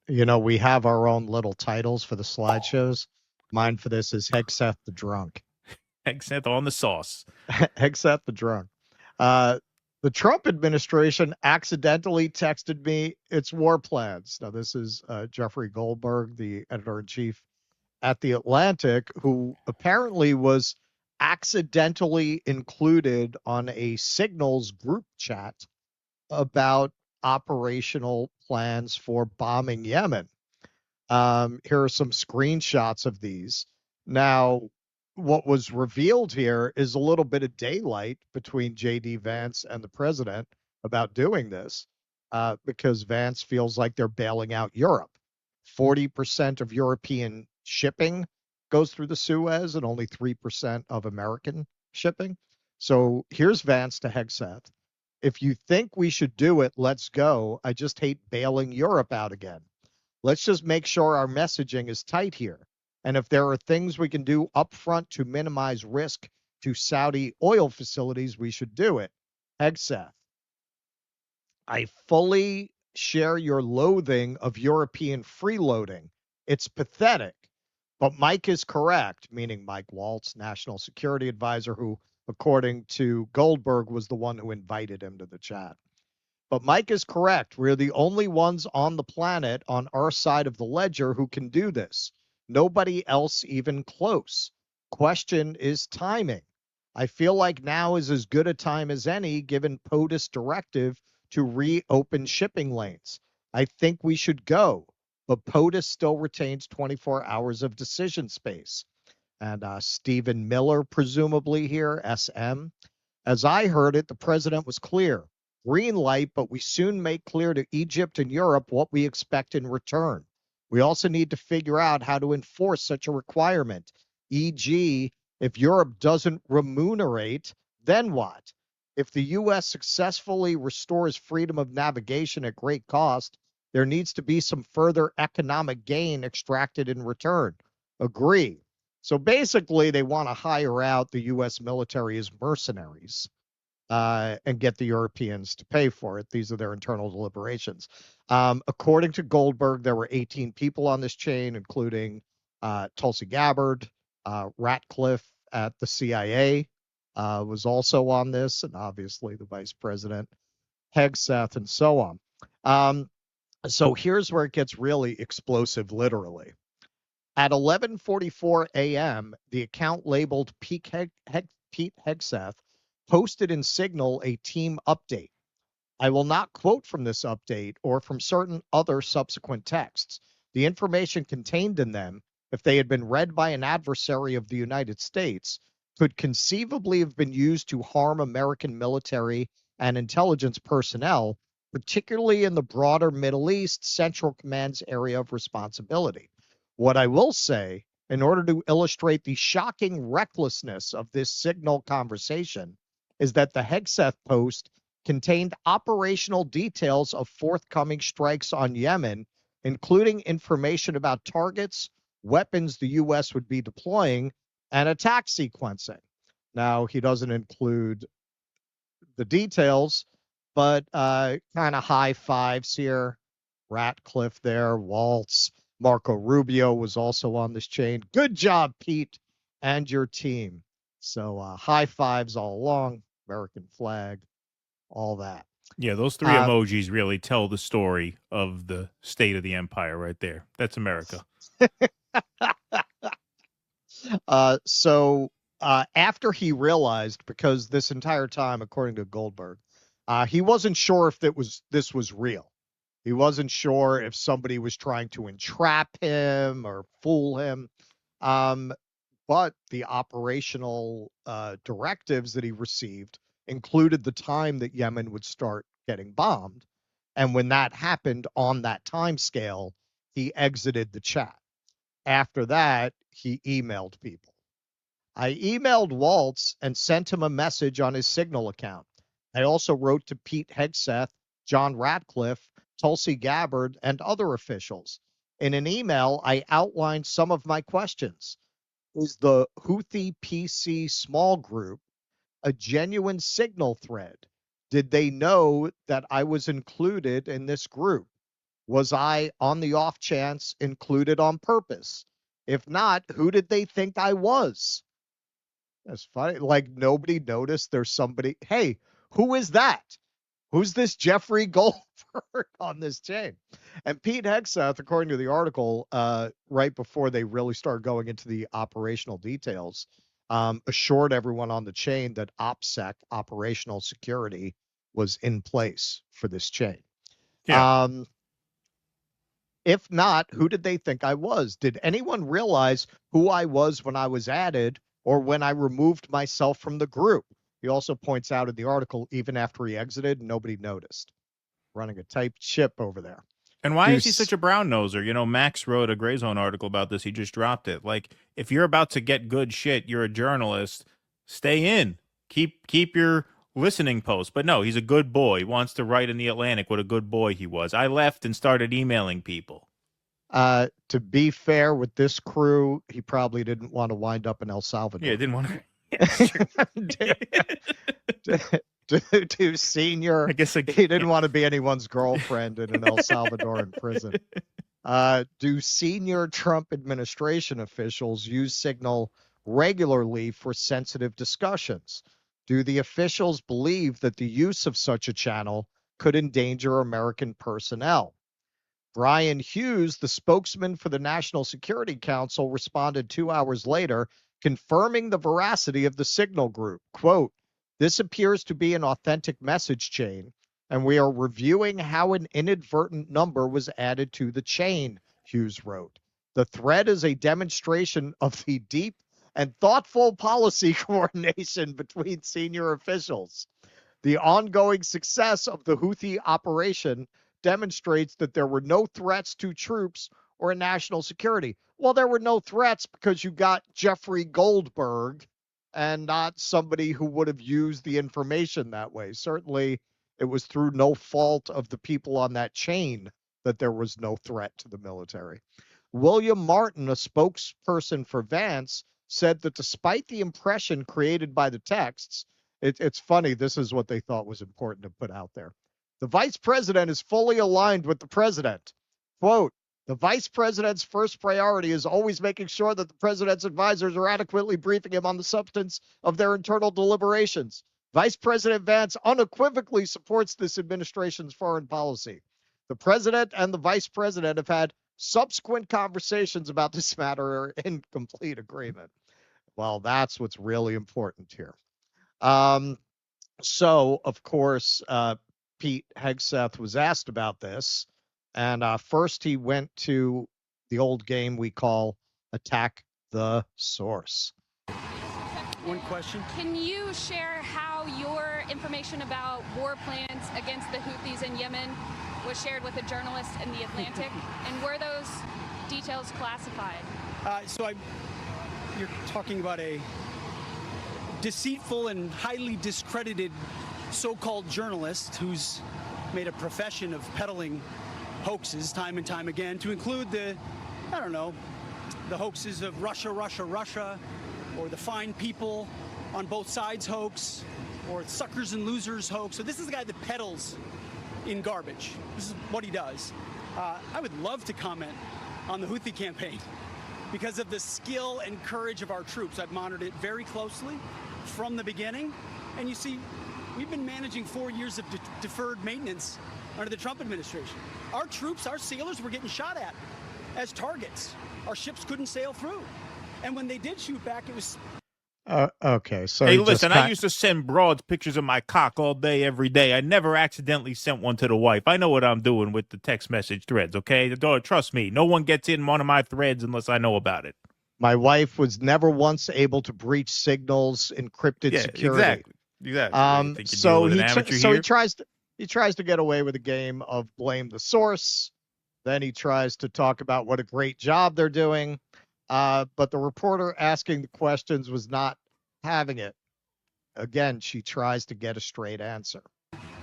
You know, we have our own little titles for the slideshows. Mine for this is Hegseth the Drunk. Hegseth on the sauce. Hegseth the Drunk. Uh, the Trump administration accidentally texted me its war plans. Now, this is Jeffrey Goldberg, the editor in chief at The Atlantic, who apparently was accidentally included on a Signals group chat about operational plans for bombing Yemen. Here are some screenshots of these. Now, what was revealed here is a little bit of daylight between JD Vance and the president about doing this, because Vance feels like they're bailing out Europe. 40% of European shipping goes through the Suez and only 3% of American shipping. So here's Vance to Hegseth. If you think we should do it, let's go. I just hate bailing Europe out again. Let's just make sure our messaging is tight here. And if there are things we can do upfront to minimize risk to Saudi oil facilities, we should do it. Hegseth, I fully share your loathing of European freeloading. It's pathetic. But Mike is correct, meaning Mike Waltz, National Security Advisor, who, according to Goldberg, was the one who invited him to the chat. But Mike is correct. We're the only ones on the planet on our side of the ledger who can do this. Nobody else even close. Question is timing. I feel like now is as good a time as any given POTUS directive to reopen shipping lanes. I think we should go, but POTUS still retains 24 hours of decision space. And Stephen Miller, presumably here, SM. As I heard it, the president was clear. Green light, but we soon make clear to Egypt and Europe what we expect in return. We also need to figure out how to enforce such a requirement, e.g., if Europe doesn't remunerate, then what? If the U.S. successfully restores freedom of navigation at great cost, there needs to be some further economic gain extracted in return. Agree. So basically, they want to hire out the U.S. military as mercenaries and get the Europeans to pay for it. These are their internal deliberations. According to Goldberg, there were 18 people on this chain, including Tulsi Gabbard, Ratcliffe at the CIA was also on this, and obviously the vice president, Hegseth, and so on. So here's where it gets really explosive, literally. At 11:44 a.m., the account labeled Pete Hegseth posted in Signal a team update. I will not quote from this update or from certain other subsequent texts. The information contained in them, if they had been read by an adversary of the United States, could conceivably have been used to harm American military and intelligence personnel, particularly in the broader Middle East Central Command's area of responsibility. What I will say, in order to illustrate the shocking recklessness of this Signal conversation, is that the Hegseth post contained operational details of forthcoming strikes on Yemen, including information about targets, weapons the U.S. would be deploying, and attack sequencing. Now, he doesn't include the details, but kind of high fives here. Ratcliffe there, Waltz, Marco Rubio was also on this chain. Good job, Pete, and your team. So high fives all along, American flag, all that. Yeah, those three Uh, emojis really tell the story of the state of the empire right there. That's America. so after he realized, because this entire time, according to Goldberg, he wasn't sure if this was real. He wasn't sure if somebody was trying to entrap him or fool him. Um, but the operational directives that he received included the time that Yemen would start getting bombed. And when that happened on that time scale, he exited the chat. After that, he emailed people. I emailed Waltz and sent him a message on his Signal account. I also wrote to Pete Hegseth, John Ratcliffe, Tulsi Gabbard, and other officials. In an email, I outlined some of my questions. Is the Houthi PC small group a genuine Signal thread? Did they know that I was included in this group? Was I, on the off chance, included on purpose? If not, who did they think I was? That's funny. Like, nobody noticed there's somebody. Hey, who is that? Who's this Jeffrey Goldberg on this chain? And Pete Hegseth, according to the article, right before they really started going into the operational details, assured everyone on the chain that OPSEC, operational security, was in place for this chain. Yeah. If not, who did they think I was? Did anyone realize who I was when I was added or when I removed myself from the group? He also points out in the article, even after he exited, nobody noticed. Running a tight ship over there. And why is he such a brown noser? You know, Max wrote a Gray Zone article about this. He just dropped it. Like, if you're about to get good shit, you're a journalist, stay in. Keep your listening post. But no, he's a good boy. He wants to write in the Atlantic what a good boy he was. I left and started emailing people. To be fair with this crew, he probably didn't want to wind up in El Salvador. Yeah, didn't want to. To senior, I guess he didn't want to be anyone's girlfriend in an El Salvadoran prison. Do senior Trump administration officials use Signal regularly for sensitive discussions? Do the officials believe that the use of such a channel could endanger American personnel? Brian Hughes, the spokesman for the National Security Council, responded 2 hours later, confirming the veracity of the Signal group. Quote, "This appears to be an authentic message chain, and we are reviewing how an inadvertent number was added to the chain," Hughes wrote. "The thread is a demonstration of the deep and thoughtful policy coordination between senior officials. The ongoing success of the Houthi operation demonstrates that there were no threats to troops or national security." Well, there were no threats because you got Jeffrey Goldberg and not somebody who would have used the information that way. Certainly, it was through no fault of the people on that chain that there was no threat to the military. William Martin, a spokesperson for Vance, said that despite the impression created by the texts, it's funny, this is what they thought was important to put out there. The vice president is fully aligned with the president. Quote, "The vice president's first priority is always making sure that the president's advisors are adequately briefing him on the substance of their internal deliberations. Vice President Vance unequivocally supports this administration's foreign policy. The president and the vice president have had subsequent conversations about this matter in complete agreement." Well, that's what's really important here. So, of course, Pete Hegseth was asked about this, and first he went to the old game we call attack the source. One question. Can you share how your information about war plans against the Houthis in Yemen was shared with a journalist in the Atlantic, and were those details classified? You're talking about a deceitful and highly discredited so-called journalist who's made a profession of peddling hoaxes time and time again, to include the hoaxes of Russia, or the fine people on both sides hoax, or suckers and losers hoax. So this is the guy that peddles in garbage. This is what he does. I would love to comment on the Houthi campaign because of the skill and courage of our troops. I've monitored it very closely from the beginning, and you see, we've been managing 4 years of deferred maintenance under the Trump administration. Our troops, our sailors were getting shot at as targets. Our ships couldn't sail through. And when they did shoot back, it was... Okay, so... Hey, listen, I used to send broads pictures of my cock all day, every day. I never accidentally sent one to the wife. I know what I'm doing with the text message threads, okay? Trust me, no one gets in one of my threads unless I know about it. My wife was never once able to breach Signal's encrypted security. Exactly. So he tries to get away with a game of blame the source. Then he tries to talk about what a great job they're doing. But the reporter asking the questions was not having it. Again, she tries to get a straight answer.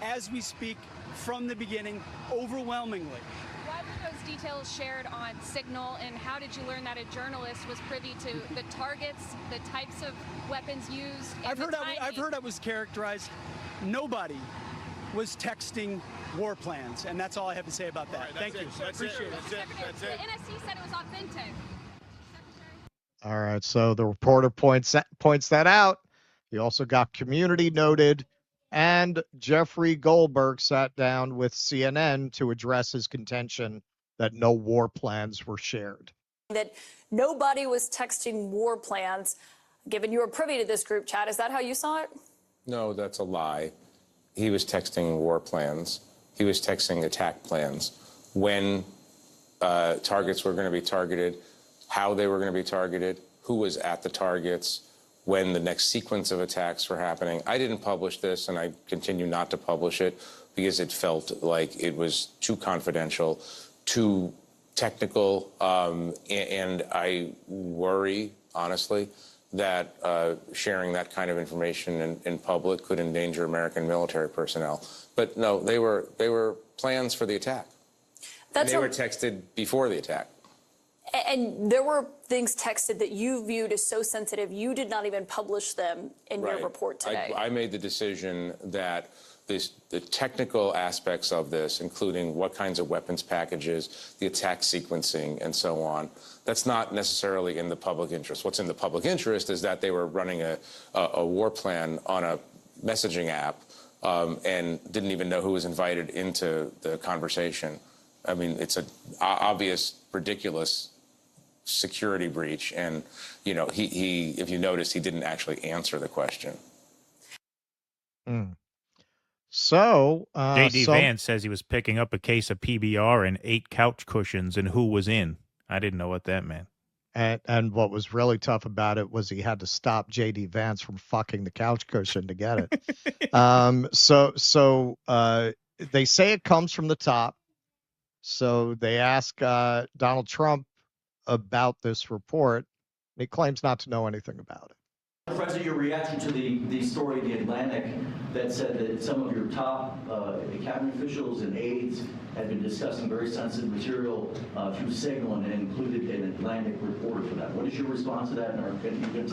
As we speak, from the beginning, overwhelmingly. Why were those details shared on Signal, and how did you learn that a journalist was privy to the targets, the types of weapons used? I've heard I was characterized. Nobody was texting war plans, and that's all I have to say about that. Right, Thank you. Appreciate it. The NSC said it was authentic. All right, so the reporter points that out. He also got community noted, and Jeffrey Goldberg sat down with CNN to address his contention that no war plans were shared. That nobody was texting war plans, given you were privy to this group chat. Is that how you saw it? No, that's a lie. He was texting war plans. He was texting attack plans. When targets were going to be targeted, how they were going to be targeted, who was at the targets, when the next sequence of attacks were happening. I didn't publish this, and I continue not to publish it because it felt like it was too confidential, too technical, and I worry, honestly, that sharing that kind of information in public could endanger American military personnel. But no, they were plans for the attack. And they were texted before the attack. And there were things texted that you viewed as so sensitive, you did not even publish them in your report today. I made the decision that the technical aspects of this, including what kinds of weapons packages, the attack sequencing, and so on, that's not necessarily in the public interest. What's in the public interest is that they were running a war plan on a messaging app and didn't even know who was invited into the conversation. I mean, it's an obvious, ridiculous security breach, and he if you notice, he didn't actually answer the question. So JD Vance says he was picking up a case of PBR and 8 couch cushions, and who was in. I didn't know what that meant. And what was really tough about it was he had to stop JD Vance from fucking the couch cushion to get it. So they say it comes from the top. So they ask Donald Trump about this report. He claims not to know anything about it. President, your reaction to the story in The Atlantic that said that some of your top cabinet officials and aides had been discussing very sensitive material through Signal and included an Atlantic reporter for that. What is your response to that?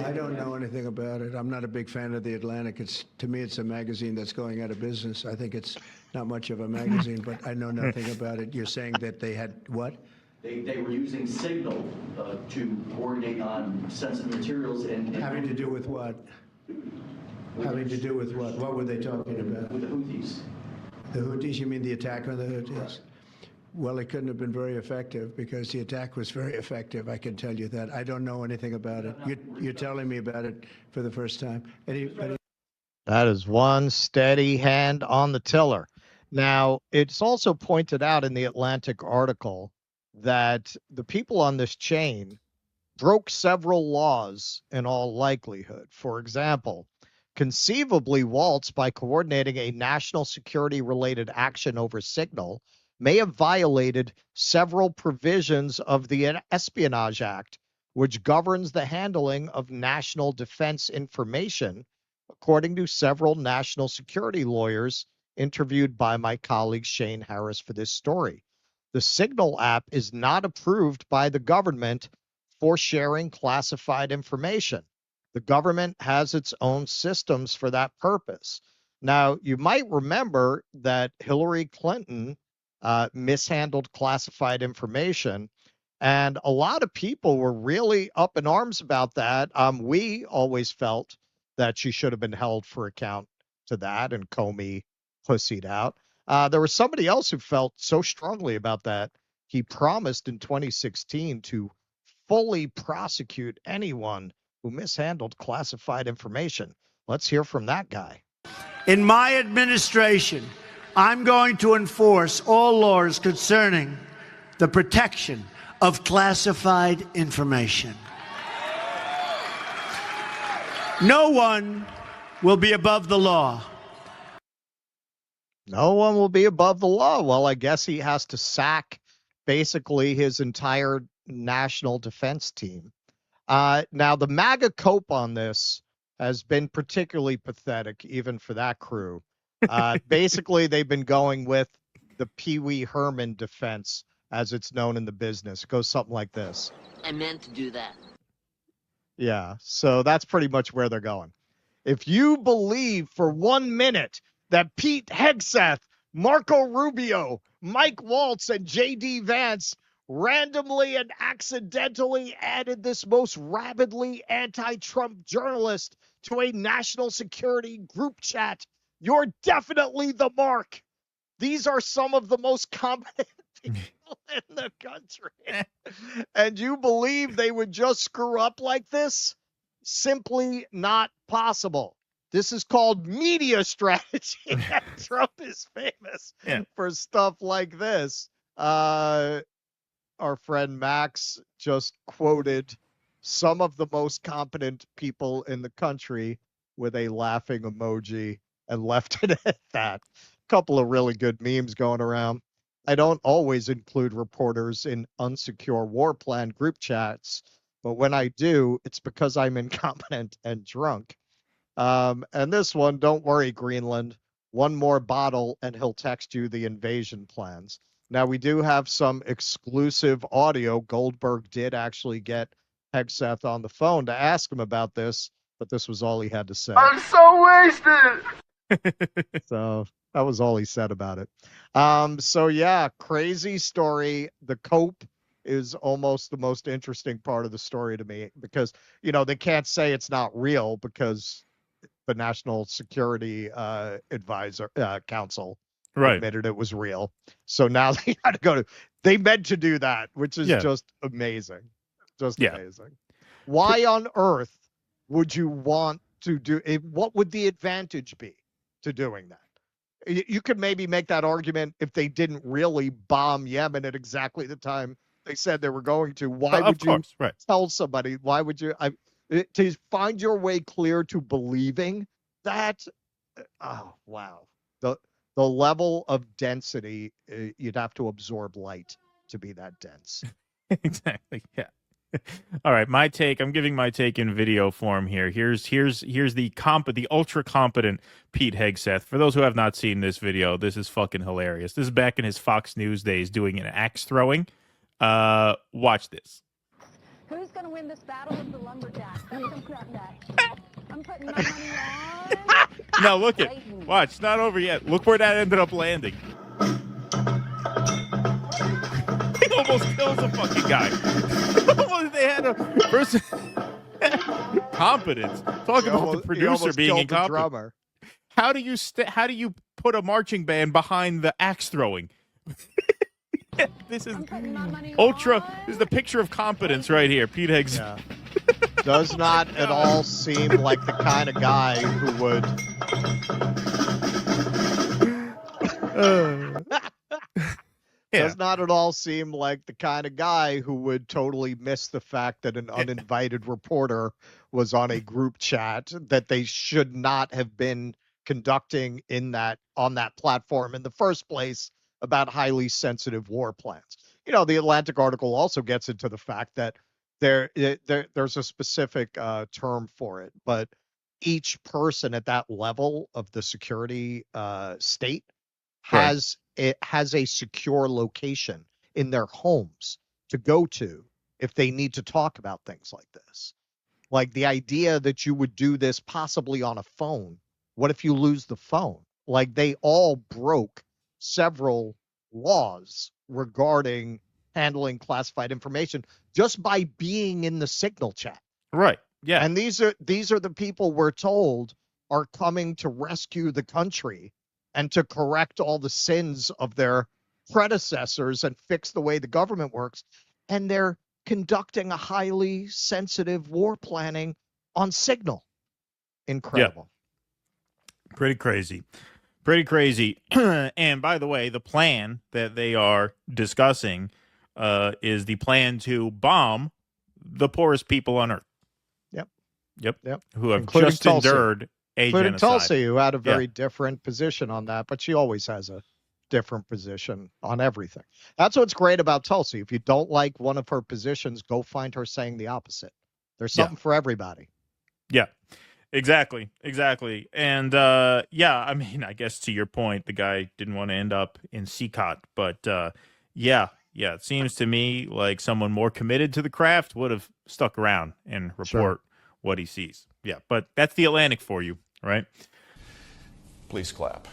I don't know anything about it. I'm not a big fan of The Atlantic. To me, it's a magazine that's going out of business. I think it's not much of a magazine, but I know nothing about it. You're saying that they had what? They were using Signal to coordinate on sensitive materials and having to do with what? Having to do with what? What were they talking about? With the Houthis. The Houthis? You mean the attack on the Houthis? Right. Well, it couldn't have been very effective because the attack was very effective. I can tell you that. I don't know anything about it. You're telling me about it for the first time. That is one steady hand on the tiller. Now, it's also pointed out in the Atlantic article that the people on this chain broke several laws in all likelihood. For example, conceivably, Waltz, by coordinating a national security related action over Signal, may have violated several provisions of the Espionage Act, which governs the handling of national defense information, according to several national security lawyers interviewed by my colleague Shane Harris for this story. The Signal app is not approved by the government for sharing classified information. The government has its own systems for that purpose. Now, you might remember that Hillary Clinton mishandled classified information, and a lot of people were really up in arms about that. We always felt that she should have been held for account to that, and Comey pussied out. There was somebody else who felt so strongly about that, he promised in 2016 to fully prosecute anyone who mishandled classified information. Let's hear from that guy. In my administration, I'm going to enforce all laws concerning the protection of classified information. No one will be above the law. No one will be above the law. Well, I guess he has to sack basically his entire national defense team. Now, the MAGA cope on this has been particularly pathetic, even for that crew. Basically, they've been going with the Pee Wee Herman defense, as it's known in the business. It goes something like this. I meant to do that. Yeah, so that's pretty much where they're going. If you believe for 1 minute that Pete Hegseth, Marco Rubio, Mike Waltz, and J.D. Vance randomly and accidentally added this most rabidly anti-Trump journalist to a national security group chat. You're definitely the mark. These are some of the most competent people in the country. And you believe they would just screw up like this? Simply not possible. This is called media strategy. And Trump is famous for stuff like this. Our friend Max just quoted some of the most competent people in the country with a laughing emoji and left it at that. Couple of really good memes going around. I don't always include reporters in unsecure war plan group chats, but when I do, it's because I'm incompetent and drunk. And this one, don't worry, Greenland. One more bottle and he'll text you the invasion plans. Now, we do have some exclusive audio. Goldberg did actually get Hegseth on the phone to ask him about this, but this was all he had to say. I'm so wasted. So that was all he said about it. So yeah, crazy story. The cope is almost the most interesting part of the story to me because, you know, they can't say it's not real because the National Security Advisor Council admitted it was real. So now they got to go to, they meant to do that, which is just amazing. Just amazing. Why on earth would you want to do it? What would the advantage be to doing that? You could maybe make that argument if they didn't really bomb Yemen at exactly the time they said they were going to. Why would you tell somebody? Why would you? To find your way clear to believing that. Oh, wow. The level of density, you'd have to absorb light to be that dense. Exactly. Yeah. All right, my take. I'm giving my take in video form here. Here's the ultra competent Pete Hegseth. For those who have not seen this video, this is fucking hilarious. This is back in his Fox News days doing an axe throwing. Watch this. Who's gonna win this battle of the lumberjacks? That's some crap that. I'm putting my money on. Now look it. Watch. It's not over yet. Look where that ended up landing. He almost kills the fucking guy. They had a person competence. Talk about the producer being incompetent. How do you put a marching band behind the axe throwing? This is ultra. This is the picture of competence right here. Pete Hegseth. Yeah. Does not at all seem like the kind of guy who would. Does not at all seem like the kind of guy who would totally miss the fact that an uninvited reporter was on a group chat that they should not have been conducting on that platform in the first place about highly sensitive war plans. You know, the Atlantic article also gets into the fact that there's a specific term for it, but each person at that level of the security state has a secure location in their homes to go to if they need to talk about things like this. Like the idea that you would do this possibly on a phone. What if you lose the phone? Like they all broke several laws regarding handling classified information just by being in the Signal chat. Right. Yeah. And these are the people we're told are coming to rescue the country and to correct all the sins of their predecessors and fix the way the government works. And they're conducting a highly sensitive war planning on Signal. Incredible. Yeah. Pretty crazy. Pretty crazy. And by the way, the plan that they are discussing is the plan to bomb the poorest people on Earth. Yep. Who have including just Tulsi. endured a including genocide. Tulsi, who had a very different position on that, but she always has a different position on everything. That's what's great about Tulsi. If you don't like one of her positions, go find her saying the opposite. There's something for everybody. Yeah. Exactly. And I mean, I guess to your point, the guy didn't want to end up in CCOT, but it seems to me like someone more committed to the craft would have stuck around and report what he sees. Yeah, but that's the Atlantic for you, right? Please clap.